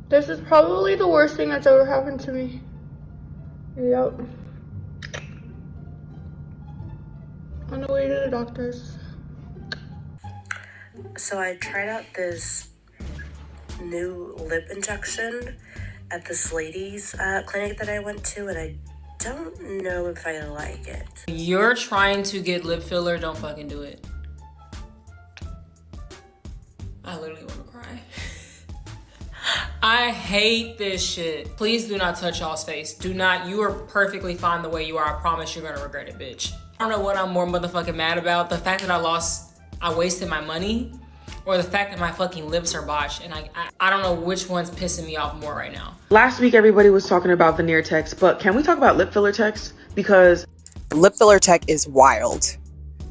This is probably the worst thing that's ever happened to me. Yep. On the way to the doctor's. So I tried out this new lip injection at this lady's clinic that I went to, and I don't know if I like it. You're trying to get lip filler, don't fucking do it. I literally want to cry. I hate this shit. Please do not touch y'all's face. Do not. You are perfectly fine the way you are. I promise you're gonna regret it, bitch. I don't know what I'm more motherfucking mad about. The fact that I wasted my money, or the fact that my fucking lips are botched, and I don't know which one's pissing me off more right now. Last week, everybody was talking about veneer techs, but can we talk about lip filler techs? Because lip filler tech is wild.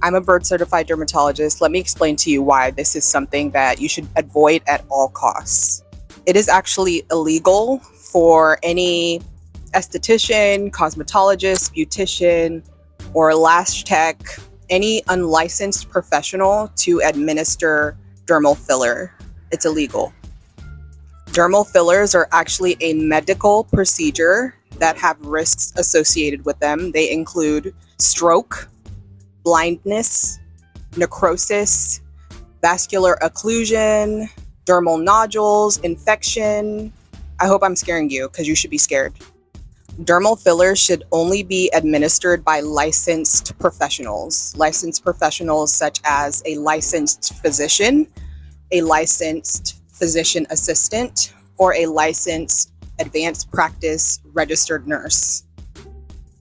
I'm a board certified dermatologist. Let me explain to you why this is something that you should avoid at all costs. It is actually illegal for any esthetician, cosmetologist, beautician, or lash tech, any unlicensed professional to administer dermal filler. It's illegal. Dermal fillers are actually a medical procedure that have risks associated with them. They include stroke, blindness, necrosis, vascular occlusion, dermal nodules, infection. I hope I'm scaring you because you should be scared. Dermal fillers should only be administered by licensed professionals. Licensed professionals such as a licensed physician, a licensed physician assistant, or a licensed advanced practice registered nurse.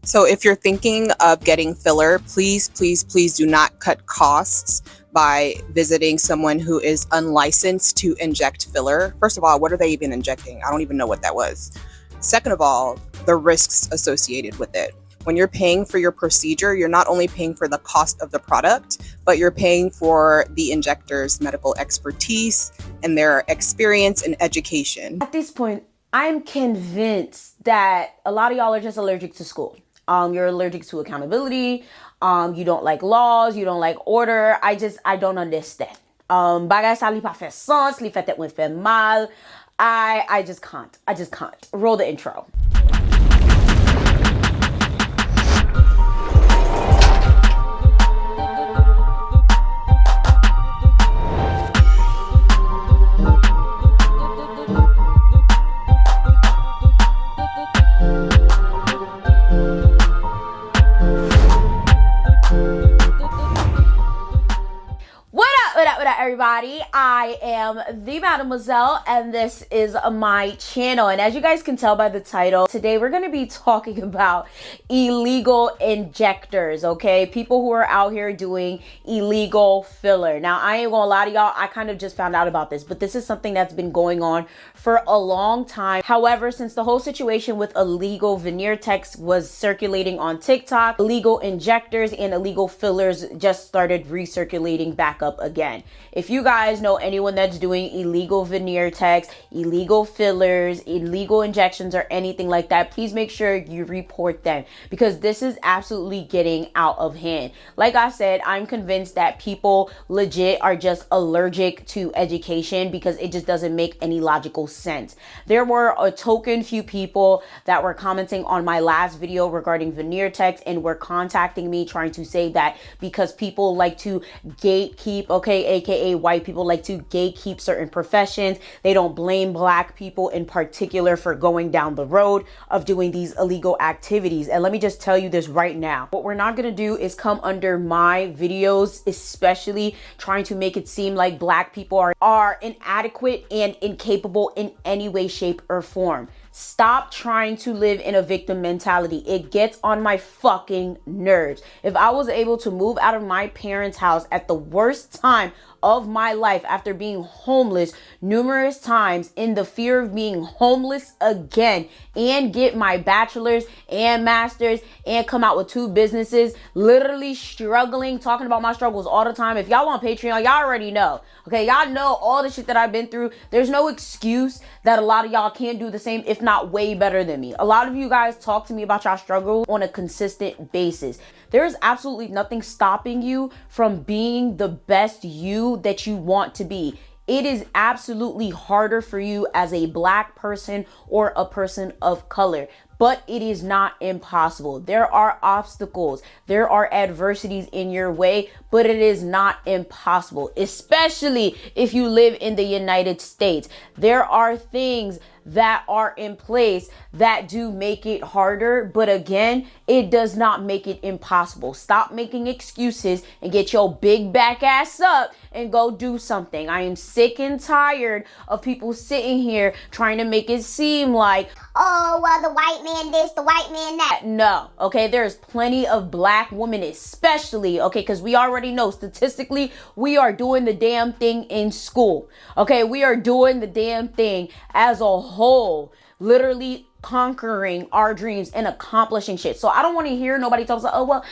So if you're thinking of getting filler, please, please, please do not cut costs by visiting someone who is unlicensed to inject filler. First of all, what are they even injecting? I don't even know what that was. Second of all, the risks associated with it. When you're paying for your procedure, you're not only paying for the cost of the product, but you're paying for the injector's medical expertise and their experience and education. At this point, I'm convinced that a lot of y'all are just allergic to school. You're allergic to accountability. You don't like laws. You don't like order. I don't understand. Bagay sa li pa fe sens, li fe tet mwen fe mal. I just can't. Roll the intro. What up, everybody? I am the Mademoiselle, and this is my channel. And as you guys can tell by the title, today we're going to be talking about illegal injectors, okay? People who are out here doing illegal filler. Now, I ain't gonna lie to y'all, I kind of just found out about this, but this is something that's been going on for a long time. However, since the whole situation with illegal veneer techs was circulating on TikTok, illegal injectors and illegal fillers just started recirculating back up again. If you guys know anyone that's doing illegal veneer techs, illegal fillers, illegal injections, or anything like that, please make sure you report them, because this is absolutely getting out of hand. Like I said, I'm convinced that people legit are just allergic to education because it just doesn't make any logical sense. There were a token few people that were commenting on my last video regarding veneer techs and were contacting me trying to say that because people like to gatekeep, okay, aka white people like to gatekeep certain professions, they don't blame black people in particular for going down the road of doing these illegal activities. And let me just tell you this right now. What we're not going to do is come under my videos, especially trying to make it seem like black people are inadequate and incapable in any way, shape, or form. Stop trying to live in a victim mentality. It gets on my fucking nerves. If I was able to move out of my parents' house at the worst time of my life after being homeless numerous times, in the fear of being homeless again, and get my bachelor's and master's and come out with 2 businesses, literally struggling, talking about my struggles all the time. If y'all on Patreon, y'all already know. Okay, y'all know all the shit that I've been through. There's no excuse that a lot of y'all can't do the same, if not way better than me. A lot of you guys talk to me about y'all struggle on a consistent basis. There is absolutely nothing stopping you from being the best you that you want to be. It is absolutely harder for you as a black person or a person of color, but it is not impossible. There are obstacles, there are adversities in your way, but it is not impossible, especially if you live in the United States. There are things that are in place that do make it harder, but again, it does not make it impossible. Stop making excuses and get your big back ass up and go do something. I am sick and tired of people sitting here trying to make it seem like, oh, well, the white man this, the white man that. No, okay, there's plenty of black women, especially, okay, because we already know statistically, we are doing the damn thing in school. Okay, we are doing the damn thing as a whole, literally conquering our dreams and accomplishing shit. So I don't want to hear nobody talk about, oh, well,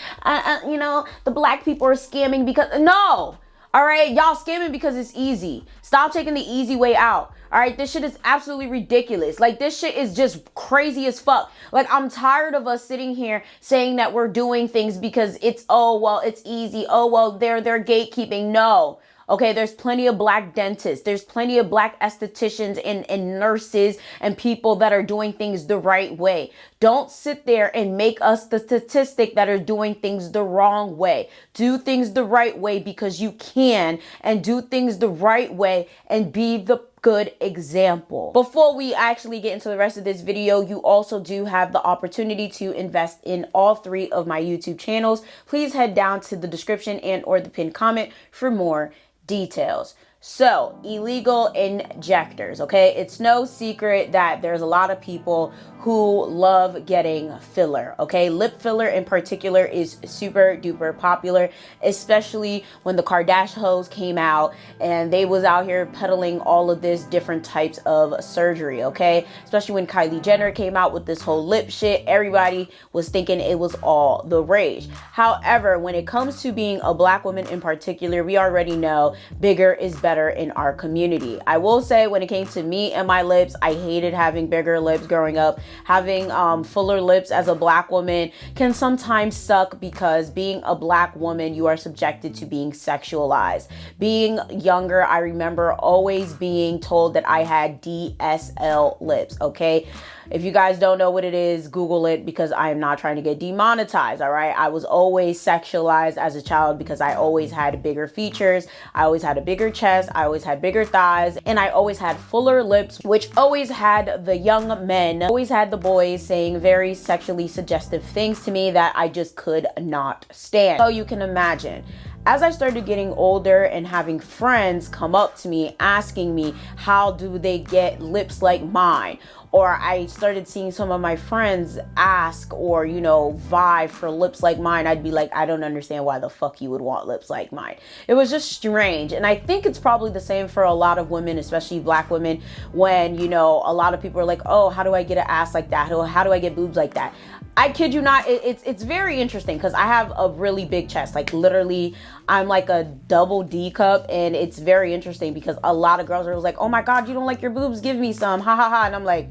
you know, the black people are scamming because, no. All right, y'all scamming because it's easy. Stop taking the easy way out. All right, this shit is absolutely ridiculous. Like, this shit is just crazy as fuck. Like, I'm tired of us sitting here saying that we're doing things because it's, oh, well, it's easy. Oh, well, they're gatekeeping. No. Okay, there's plenty of black dentists. There's plenty of black estheticians and nurses and people that are doing things the right way. Don't sit there and make us the statistic that are doing things the wrong way. Do things the right way because you can, and do things the right way and be the good example. Before we actually get into the rest of this video, you also do have the opportunity to invest in all 3 of my YouTube channels. Please head down to the description and or the pinned comment for more details. So, illegal injectors, okay? It's no secret that there's a lot of people who love getting filler, okay? Lip filler in particular is super duper popular, especially when the Kardashian hoes came out and they was out here peddling all of this different types of surgery, okay? Especially when Kylie Jenner came out with this whole lip shit, everybody was thinking it was all the rage. However, when it comes to being a black woman in particular, we already know bigger is better in our community. I will say when it came to me and my lips, I hated having bigger lips growing up. Having fuller lips as a black woman can sometimes suck because being a black woman, you are subjected to being sexualized. Being younger, I remember always being told that I had DSL lips, okay? If you guys don't know what it is, Google it because I am not trying to get demonetized, all right? I was always sexualized as a child because I always had bigger features. I always had a bigger chest. I always had bigger thighs. And I always had fuller lips, which always had the young men, always had the boys saying very sexually suggestive things to me that I just could not stand. So you can imagine. As I started getting older and having friends come up to me asking me, how do they get lips like mine? Or I started seeing some of my friends ask or, you know, vie for lips like mine. I'd be like, I don't understand why the fuck you would want lips like mine. It was just strange. And I think it's probably the same for a lot of women, especially black women, when, you know, a lot of people are like, oh, how do I get an ass like that? How do I get boobs like that? I kid you not, it's very interesting because I have a really big chest. Like literally, I'm like a double D cup, and it's very interesting because a lot of girls are like, oh my God, you don't like your boobs? Give me some, ha ha ha. And I'm like,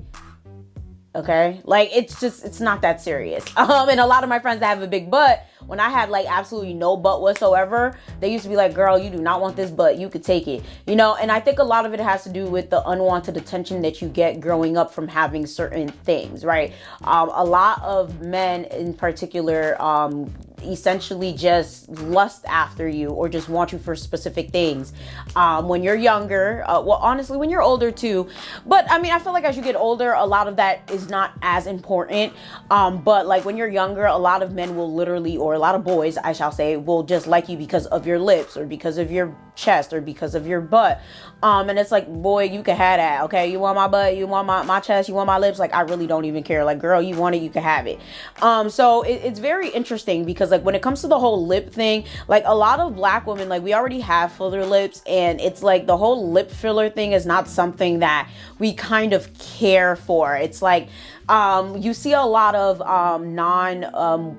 okay, like it's not that serious. And a lot of my friends that have a big butt, when I had like absolutely no butt whatsoever, they used to be like, girl, you do not want this butt, you could take it, you know. And I think a lot of it has to do with the unwanted attention that you get growing up from having certain things, right? A lot of men in particular essentially just lust after you or just want you for specific things when you're younger, well, honestly, when you're older too. But I mean, I feel like as you get older, a lot of that is not as important, but like when you're younger, a lot of men will literally, or a lot of boys, I shall say, will just like you because of your lips or because of your chest or because of your butt. And it's like, boy, you can have that, okay? You want my butt, you want my chest, you want my lips, like I really don't even care. Like, girl, you want it, you can have it. So it's very interesting because like when it comes to the whole lip thing, like a lot of black women, like we already have fuller lips, and it's like the whole lip filler thing is not something that we kind of care for. It's like you see a lot of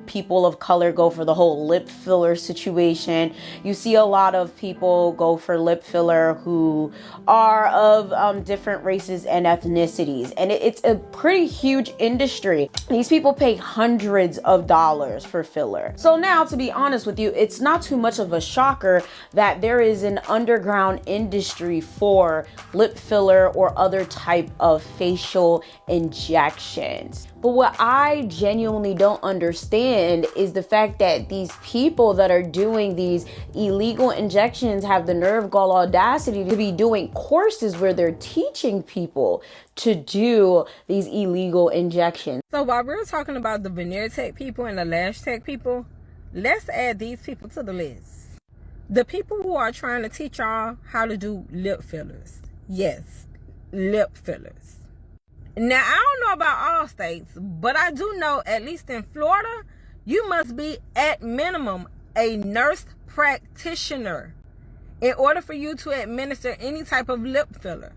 people of color go for the whole lip filler situation. You see a lot of people go for lip filler who are of different races and ethnicities, and it's a pretty huge industry. These people pay hundreds of dollars for filler. So now, to be honest with you, it's not too much of a shocker that there is an underground industry for lip filler or other type of facial injections. But what I genuinely don't understand is the fact that these people that are doing these illegal injections have the nerve, gall, audacity to be doing courses where they're teaching people to do these illegal injections. So while we're talking about the veneer tech people and the lash tech people, let's add these people to the list. The people who are trying to teach y'all how to do lip fillers. Yes, lip fillers. Now, I don't know about all states, but I do know, at least in Florida, you must be at minimum a nurse practitioner in order for you to administer any type of lip filler.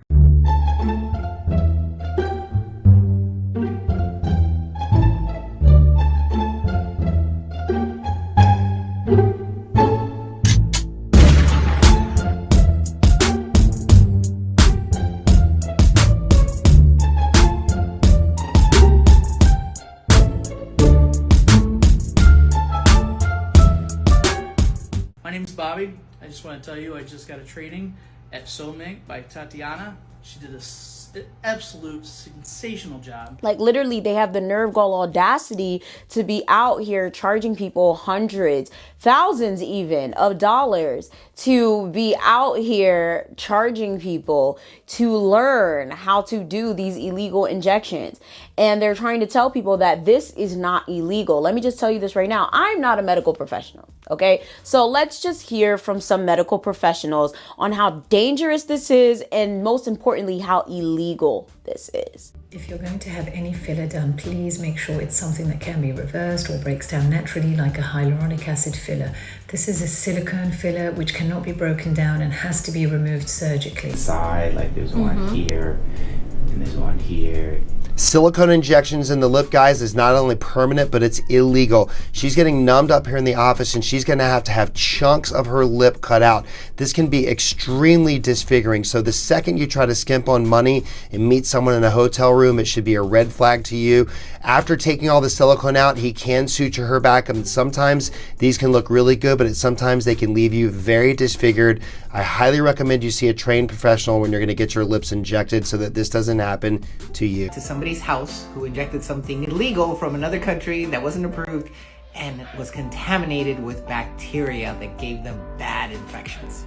My name's Bobby. I just want to tell you I just got a training at Somig by Tatiana. She did an absolute sensational job. Like literally they have the nerve, gall, audacity to be out here charging people hundreds, thousands even of dollars to be out here charging people to learn how to do these illegal injections. And they're trying to tell people that this is not illegal. Let me just tell you this right now. I'm not a medical professional, okay? So let's just hear from some medical professionals on how dangerous this is and most importantly, how illegal this is. If you're going to have any filler done, please make sure it's something that can be reversed or breaks down naturally, like a hyaluronic acid filler. This is a silicone filler which cannot be broken down and has to be removed surgically. Side, like there's one here and there's one here. Silicone injections in the lip, guys, is not only permanent, but it's illegal. She's getting numbed up here in the office and she's gonna have to have chunks of her lip cut out. This can be extremely disfiguring. So the second you try to skimp on money and meet someone in a hotel room, it should be a red flag to you. After taking all the silicone out, he can suture her back, and sometimes these can look really good, but sometimes they can leave you very disfigured. I highly recommend you see a trained professional when you're gonna get your lips injected so that this doesn't happen to you. To somebody's house who injected something illegal from another country that wasn't approved and was contaminated with bacteria that gave them bad infections.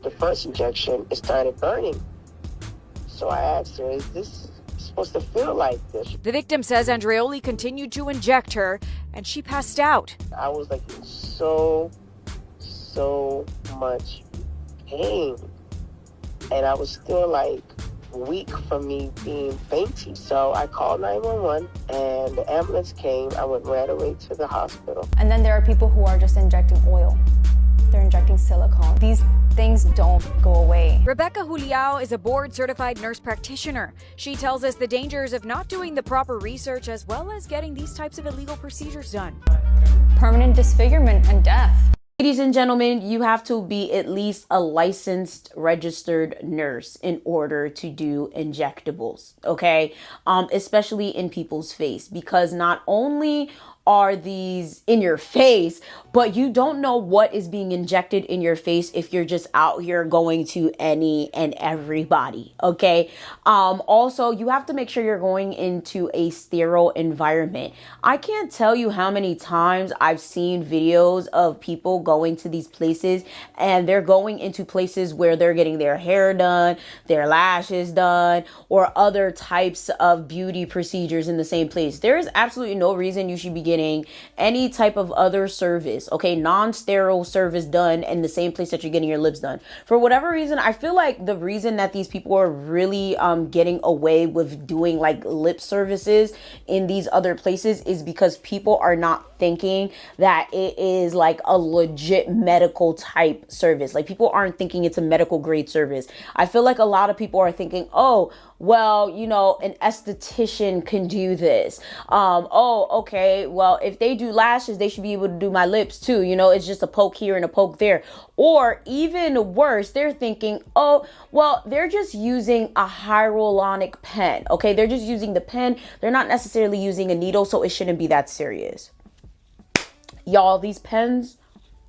The first injection, it started burning. So I asked her, is this supposed to feel like this? The victim says Andreoli continued to inject her and she passed out. I was like in so much pain. And I was still like weak from me being fainty. So I called 911 and the ambulance came. I went right away to the hospital. And then there are people who are just injecting oil. They're injecting silicone. These things don't go away. Rebecca Juliao is a board-certified nurse practitioner. She tells us the dangers of not doing the proper research as well as getting these types of illegal procedures done. Permanent disfigurement and death. Ladies and gentlemen, you have to be at least a licensed, registered nurse in order to do injectables, okay? Especially in people's face, because not only are these in your face, but you don't know what is being injected in your face if you're just out here going to any and everybody, okay? Also, you have to make sure you're going into a sterile environment. I can't tell you how many times I've seen videos of people going to these places and they're going into places where they're getting their hair done, their lashes done, or other types of beauty procedures in the same place. There is absolutely no reason you should be getting any type of other service, okay, non-sterile service done in the same place that you're getting your lips done. For whatever reason, I feel like the reason that these people are really getting away with doing like lip services in these other places is because people are not thinking that it is like a legit medical type service. Like, people aren't thinking it's a medical grade service. I feel like a lot of people are thinking, oh, well, you know, an esthetician can do this. Oh, okay, well, if they do lashes, they should be able to do my lips too. You know, it's just a poke here and a poke there. Or even worse, they're thinking, oh, well, they're just using a hyaluronic pen. Okay, they're just using the pen. They're not necessarily using a needle, so it shouldn't be that serious. Y'all, these pens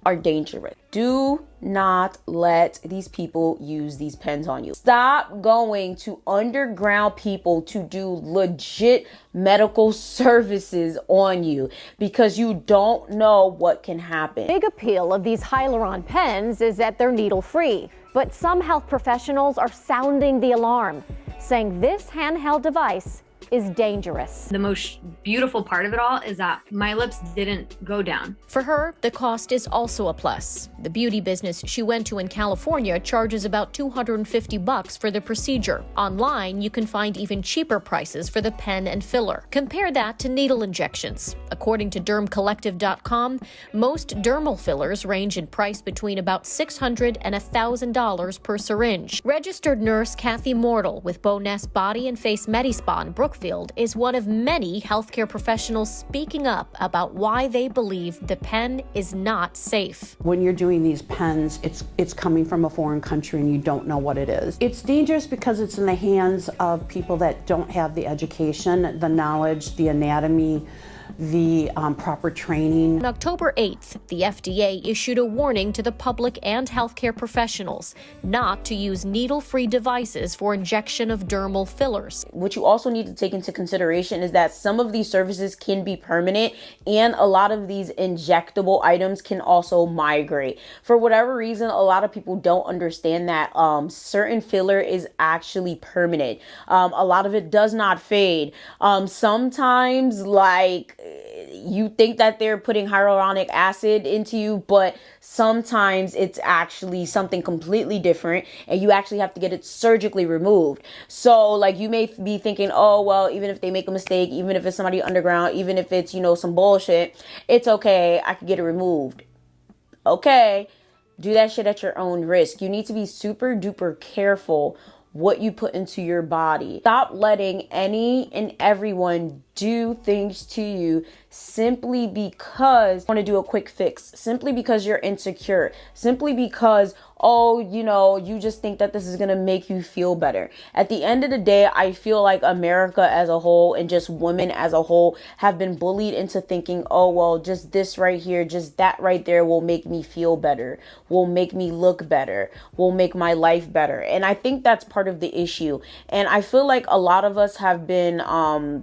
are dangerous. Do not let these people use these pens on you. Stop going to underground people to do legit medical services on you, because you don't know what can happen. Big appeal of these hyaluron pens is that they're needle-free, but some health professionals are sounding the alarm, saying this handheld device is dangerous. The most beautiful part of it all is that my lips didn't go down. For her, the cost is also a plus. The beauty business she went to in California charges about $250 for the procedure. Online, you can find even cheaper prices for the pen and filler. Compare that to needle injections. According to dermcollective.com, most dermal fillers range in price between about $600 and $1,000 per syringe. Registered nurse Kathy Mortal with Boness Body and Face Medispa in Brookfield is one of many healthcare professionals speaking up about why they believe the pen is not safe. When you're doing these pens, it's coming from a foreign country and you don't know what it is. It's dangerous because it's in the hands of people that don't have the education, the knowledge, the anatomy, the proper training. On October 8th, the FDA issued a warning to the public and healthcare professionals not to use needle-free devices for injection of dermal fillers. What you also need to take into consideration is that some of these services can be permanent, and a lot of these injectable items can also migrate. For whatever reason, a lot of people don't understand that certain filler is actually permanent. A lot of it does not fade. Sometimes, like, you think that they're putting hyaluronic acid into you, but sometimes it's actually something completely different, and you actually have to get it surgically removed. So, like, you may be thinking, oh, well, even if they make a mistake, even if it's somebody underground, even if it's, you know, some bullshit, it's okay, I could get it removed. Okay, do that shit at your own risk. You need to be super duper careful what you put into your body. Stop letting any and everyone do things to you simply because you want to do a quick fix, simply because you're insecure, simply because, oh, you know, you just think that this is going to make you feel better. At the end of the day, I feel like America as a whole and just women as a whole have been bullied into thinking, oh, well, just this right here, just that right there will make me feel better, will make me look better, will make my life better. And I think that's part of the issue. And I feel like a lot of us have been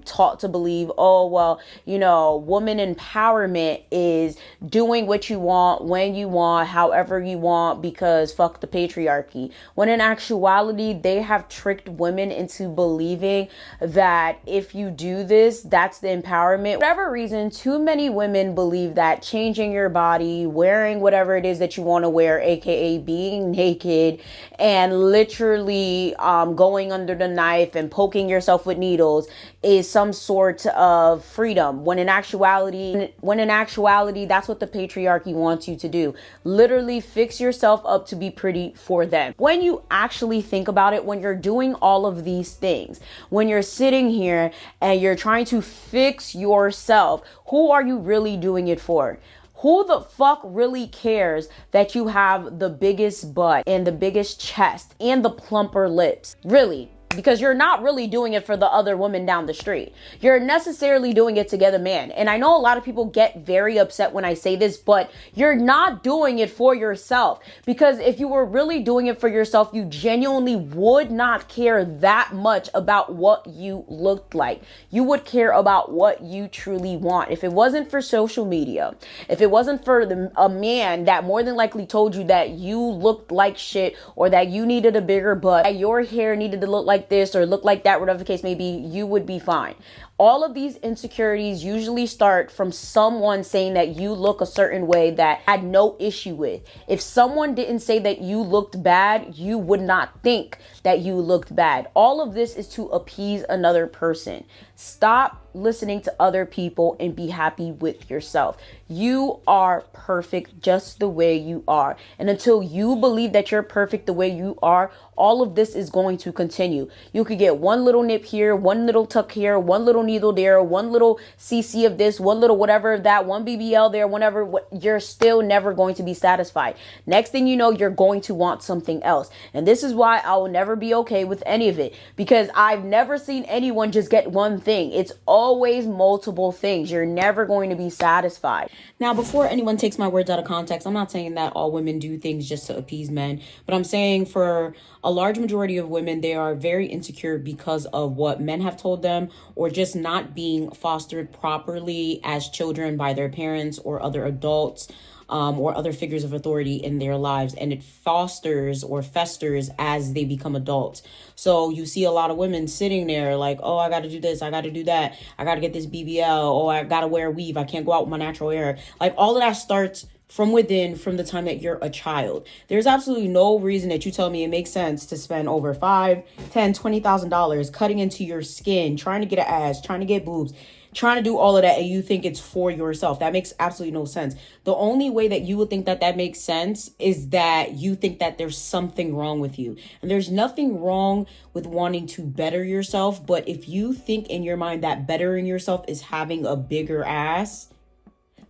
taught to believe, oh, well, you know, woman empowerment is doing what you want, when you want, however you want, because fuck the patriarchy. When in actuality, they have tricked women into believing that if you do this, that's the empowerment. For whatever reason, too many women believe that changing your body, wearing whatever it is that you want to wear, aka being naked, and literally going under the knife and poking yourself with needles is some sort of freedom, when in actuality, that's what the patriarchy wants you to do. Literally fix yourself up to be pretty for them. When you actually think about it, when you're doing all of these things, when you're sitting here and you're trying to fix yourself, who are you really doing it for? Who the fuck really cares that you have the biggest butt and the biggest chest and the plumper lips? Really? Because you're not really doing it for the other woman down the street. You're necessarily doing it to get a man. And I know a lot of people get very upset when I say this, but you're not doing it for yourself. Because if you were really doing it for yourself, you genuinely would not care that much about what you looked like. You would care about what you truly want. If it wasn't for social media, if it wasn't for a man that more than likely told you that you looked like shit, or that you needed a bigger butt, that your hair needed to look like this or look like that, whatever the case may be, you would be fine. All of these insecurities usually start from someone saying that you look a certain way that I had no issue with. If someone didn't say that you looked bad, you would not think that you looked bad. All of this is to appease another person. Stop listening to other people and be happy with yourself. You are perfect just the way you are. And until you believe that you're perfect the way you are, all of this is going to continue. You could get one little nip here, one little tuck here, one little needle there, one little CC of this, one little whatever of that, one BBL there, whatever. You're still never going to be satisfied. Next thing you know, you're going to want something else. And this is why I will never be okay with any of it, because I've never seen anyone just get one thing. It's always multiple things. You're never going to be satisfied. Now, before anyone takes my words out of context, I'm not saying that all women do things just to appease men, but I'm saying for a large majority of women, they are very insecure because of what men have told them, or just not being fostered properly as children by their parents or other adults, or other figures of authority in their lives, and it fosters or festers as they become adults. So you see a lot of women sitting there like, oh, I got to do this, I got to do that, I got to get this BBL, oh, I got to wear a weave, I can't go out with my natural hair. Like, all of that starts from within, from the time that you're a child. There's absolutely no reason that you tell me it makes sense to spend over $5,000, $10,000, $20,000 cutting into your skin, trying to get an ass, trying to get boobs, trying to do all of that, and you think it's for yourself. That makes absolutely no sense. The only way that you would think that that makes sense is that you think that there's something wrong with you. And there's nothing wrong with wanting to better yourself, but if you think in your mind that bettering yourself is having a bigger ass,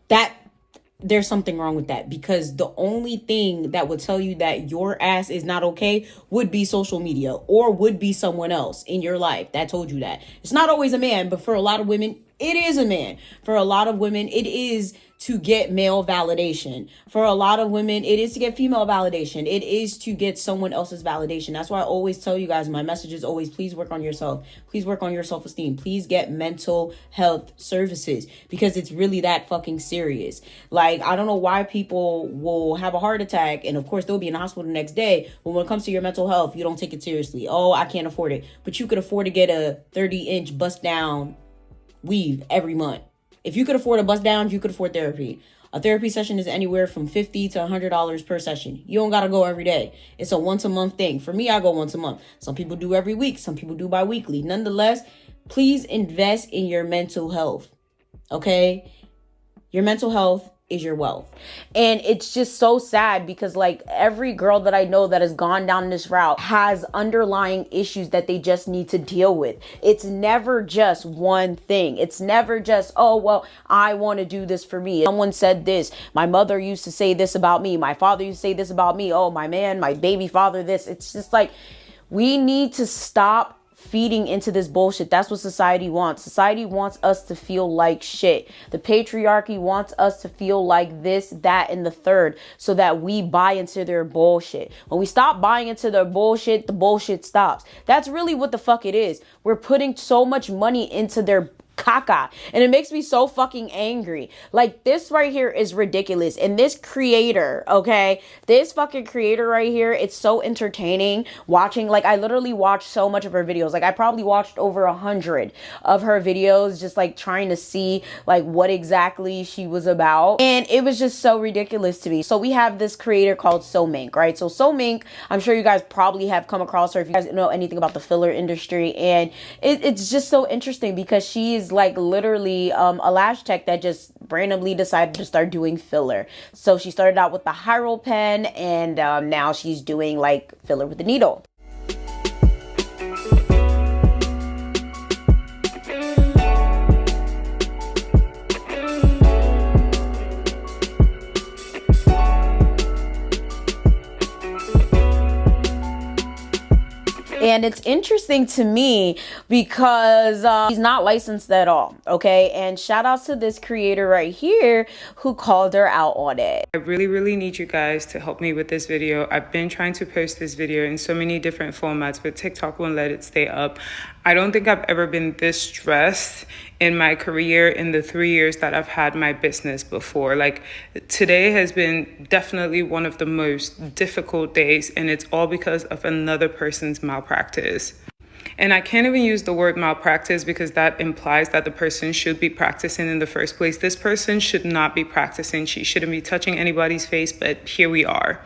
that there's something wrong with that, because the only thing that would tell you that your ass is not okay would be social media, or would be someone else in your life that told you that. It's not always a man, but for a lot of women, it is a man. For a lot of women, it is to get male validation. For a lot of women, it is to get female validation. It is to get someone else's validation. That's why I always tell you guys, my message is always, please work on yourself. Please work on your self-esteem. Please get mental health services, because it's really that fucking serious. Like, I don't know why people will have a heart attack, and of course they'll be in the hospital the next day, but when it comes to your mental health, you don't take it seriously. Oh, I can't afford it. But you could afford to get a 30-inch bust down weave every month. If you could afford a bust down, you could afford therapy. A therapy session is anywhere from $50 to $100 per session. You don't got to go every day. It's a once a month thing. For me, I go once a month. Some people do every week. Some people do bi-weekly. Nonetheless, please invest in your mental health. Okay? Your mental health is your wealth. And it's just so sad, because like every girl that I know that has gone down this route has underlying issues that they just need to deal with. It's never just one thing. It's never just, oh, well, I want to do this for me. Someone said this. My mother used to say this about me. My father used to say this about me. Oh, my man, my baby father, this. It's just like, we need to stop feeding into this bullshit. That's what society wants. Society wants us to feel like shit. The patriarchy wants us to feel like this, that, and the third, so that we buy into their bullshit. When we stop buying into their bullshit, the bullshit stops. That's really what the fuck it is. We're putting so much money into their caca, and it makes me so fucking angry. Like, this right here is ridiculous. And this creator, okay, this fucking creator right here, it's so entertaining watching. Like, I literally watched so much of her videos. Like, I probably watched over 100 of her videos, just like trying to see like what exactly she was about, and it was just so ridiculous to me. So we have this creator called So Mink, right? So So Mink, I'm sure you guys probably have come across her if you guys know anything about the filler industry, and it's just so interesting because she is like literally a lash tech that just randomly decided to start doing filler. So she started out with the Hyrule pen, and now she's doing like filler with the needle. And it's interesting to me because he's not licensed at all, okay? And shout outs to this creator right here who called her out on it. I really need you guys to help me with this video. I've been trying to post this video in so many different formats, but TikTok won't let it stay up. I don't think I've ever been this stressed in my career in the 3 years that I've had my business before. Like, today has been definitely one of the most difficult days, and it's all because of another person's malpractice. And I can't even use the word malpractice because that implies that the person should be practicing in the first place. This person should not be practicing. She shouldn't be touching anybody's face, but here we are.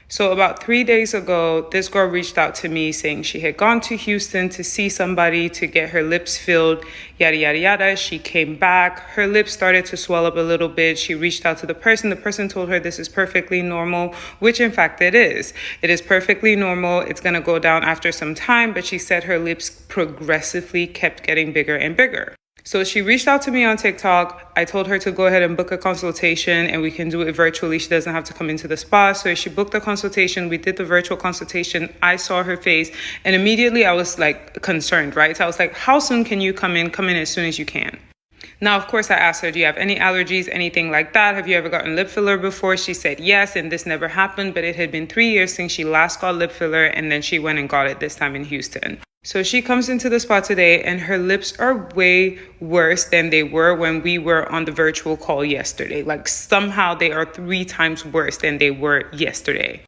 So about 3 days ago, this girl reached out to me saying she had gone to Houston to see somebody to get her lips filled, yada, yada, yada. She came back. Her lips started to swell up a little bit. She reached out to the person. The person told her this is perfectly normal, which in fact it is. It is perfectly normal. It's going to go down after some time, but she said her lips progressively kept getting bigger and bigger. So she reached out to me on TikTok. I told her to go ahead and book a consultation and we can do it virtually. She doesn't have to come into the spa. So she booked a consultation. We did the virtual consultation. I saw her face and immediately I was like concerned, right? So I was like, how soon can you come in? Come in as soon as you can. Now, of course, I asked her, do you have any allergies, anything like that? Have you ever gotten lip filler before? She said yes, and this never happened, but it had been 3 years since she last got lip filler, and then she went and got it this time in Houston. So she comes into the spa today, and her lips are way worse than they were when we were on the virtual call yesterday. Like somehow they are 3 times worse than they were yesterday.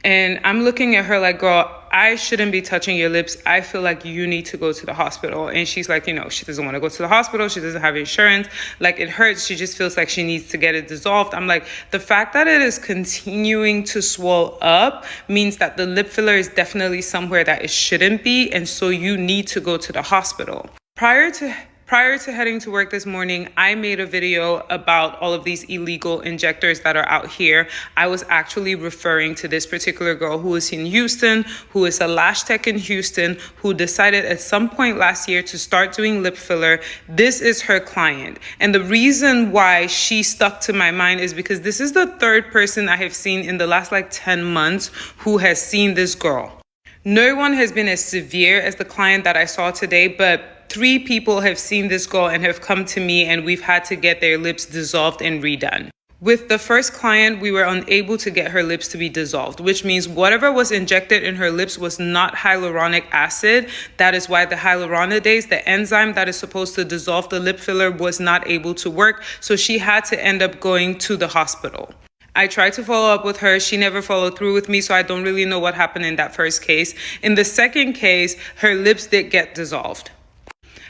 And I'm looking at her like, girl, I shouldn't be touching your lips. I feel like you need to go to the hospital. And she's like, you know, she doesn't want to go to the hospital. She doesn't have insurance. Like it hurts. She just feels like she needs to get it dissolved. I'm like, the fact that it is continuing to swell up means that the lip filler is definitely somewhere that it shouldn't be. And so you need to go to the hospital. Prior to heading to work this morning, I made a video about all of these illegal injectors that are out here. I was actually referring to this particular girl who is in Houston, who is a lash tech in Houston, who decided at some point last year to start doing lip filler. This is her client. And the reason why she stuck to my mind is because this is the 3rd person I have seen in the last 10 months who has seen this girl. No one has been as severe as the client that I saw today, but 3 people have seen this girl and have come to me and we've had to get their lips dissolved and redone. With the first client, we were unable to get her lips to be dissolved, which means whatever was injected in her lips was not hyaluronic acid. That is why the hyaluronidase, the enzyme that is supposed to dissolve the lip filler, was not able to work. So she had to end up going to the hospital. I tried to follow up with her. She never followed through with me, so I don't really know what happened in that first case. In the second case, her lips did get dissolved.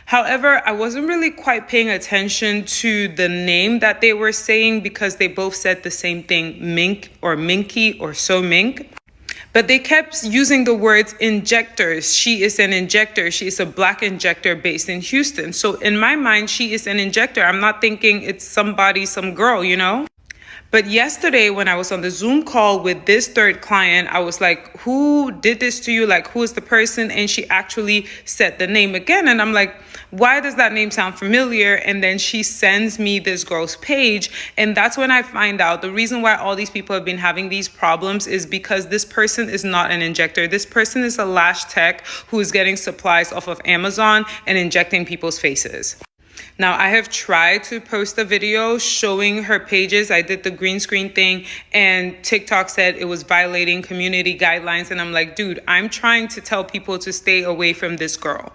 However, I wasn't really quite paying attention to the name that they were saying because they both said the same thing, mink or minky or so mink. But they kept using the words injectors. She is an injector. She is a black injector based in Houston. So in my mind, she is an injector. I'm not thinking it's somebody, some girl, you know? But yesterday when I was on the Zoom call with this 3rd client, I was like, who did this to you? Like, who is the person? And she actually said the name again. And I'm like, why does that name sound familiar? And then she sends me this girl's page. And that's when I find out the reason why all these people have been having these problems is because this person is not an injector. This person is a lash tech who is getting supplies off of Amazon and injecting people's faces. Now, I have tried to post a video showing her pages. I did the green screen thing and TikTok said it was violating community guidelines. And I'm like, dude, I'm trying to tell people to stay away from this girl.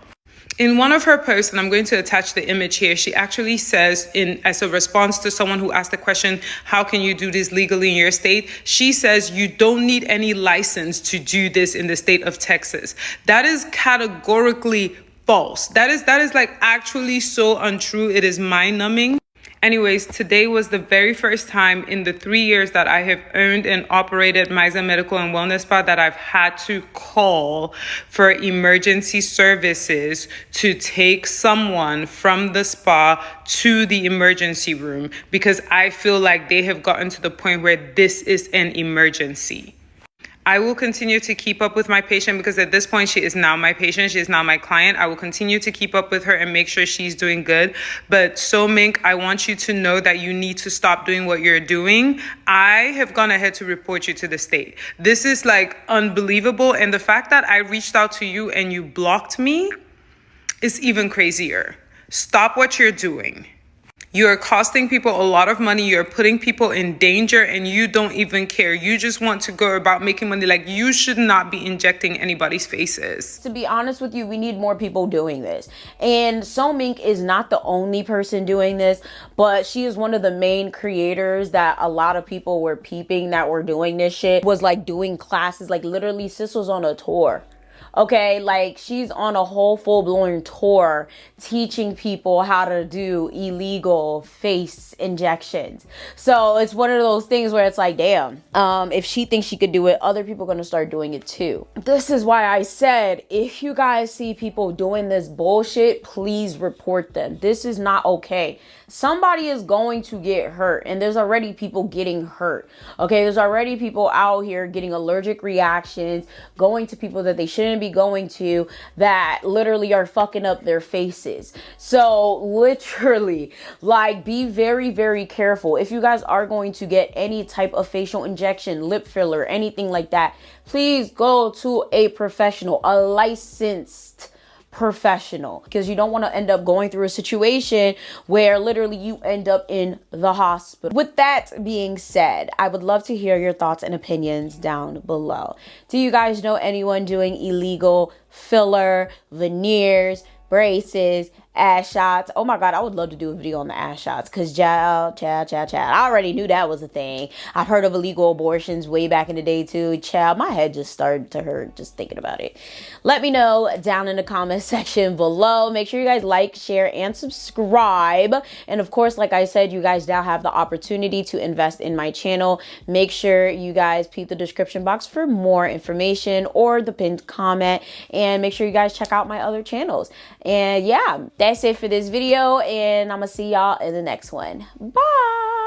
In one of her posts, and I'm going to attach the image here, she actually says, as a response to someone who asked the question, how can you do this legally in your state? She says, you don't need any license to do this in the state of Texas. That is categorically false. That is actually so untrue. It is mind-numbing. Anyways, today was the very first time in the 3 years that I have owned and operated Mademoiselle Medical and Wellness Spa that I've had to call for emergency services to take someone from the spa to the emergency room because I feel like they have gotten to the point where this is an emergency. I will continue to keep up with my patient because at this point, she is now my patient. She is now my client. I will continue to keep up with her and make sure she's doing good. But so Mink, I want you to know that you need to stop doing what you're doing. I have gone ahead to report you to the state. This is unbelievable. And the fact that I reached out to you and you blocked me is even crazier. Stop what you're doing. You are costing people a lot of money. You're putting people in danger and you don't even care. You just want to go about making money. You should not be injecting anybody's faces. To be honest with you, we need more people doing this. And So Mink is not the only person doing this, but she is one of the main creators that a lot of people were peeping that were doing this shit. Was doing classes. Literally, sis was on a tour. Okay, like she's on a whole full-blown tour teaching people how to do illegal face injections. So it's one of those things where it's like, damn, if she thinks she could do it, other people are gonna start doing it too. This is why I said, if you guys see people doing this bullshit, please report them. This is not okay. Somebody is going to get hurt, and there's already people getting hurt. Okay, there's already people out here getting allergic reactions, going to people that they shouldn't be going to, that literally are fucking up their faces. So literally, like, be very, very careful. If you guys are going to get any type of facial injection, lip filler, anything like that, please go to a professional, a licensed professional, because you don't want to end up going through a situation where literally you end up in the hospital. With that being said, I would love to hear your thoughts and opinions down below. Do you guys know anyone doing illegal filler, veneers, braces, ass shots? Oh my god, I would love to do a video on the ass shots, because child, I already knew that was a thing. I've heard of illegal abortions way back in the day too. Child, my head just started to hurt just thinking about it. Let me know down in the comment section below. Make sure you guys like, share, and subscribe. And of course, like I said, you guys now have the opportunity to invest in my channel. Make sure you guys peep the description box for more information, or the pinned comment, and make sure you guys check out my other channels. And yeah, that's it for this video, and I'm gonna see y'all in the next one. Bye.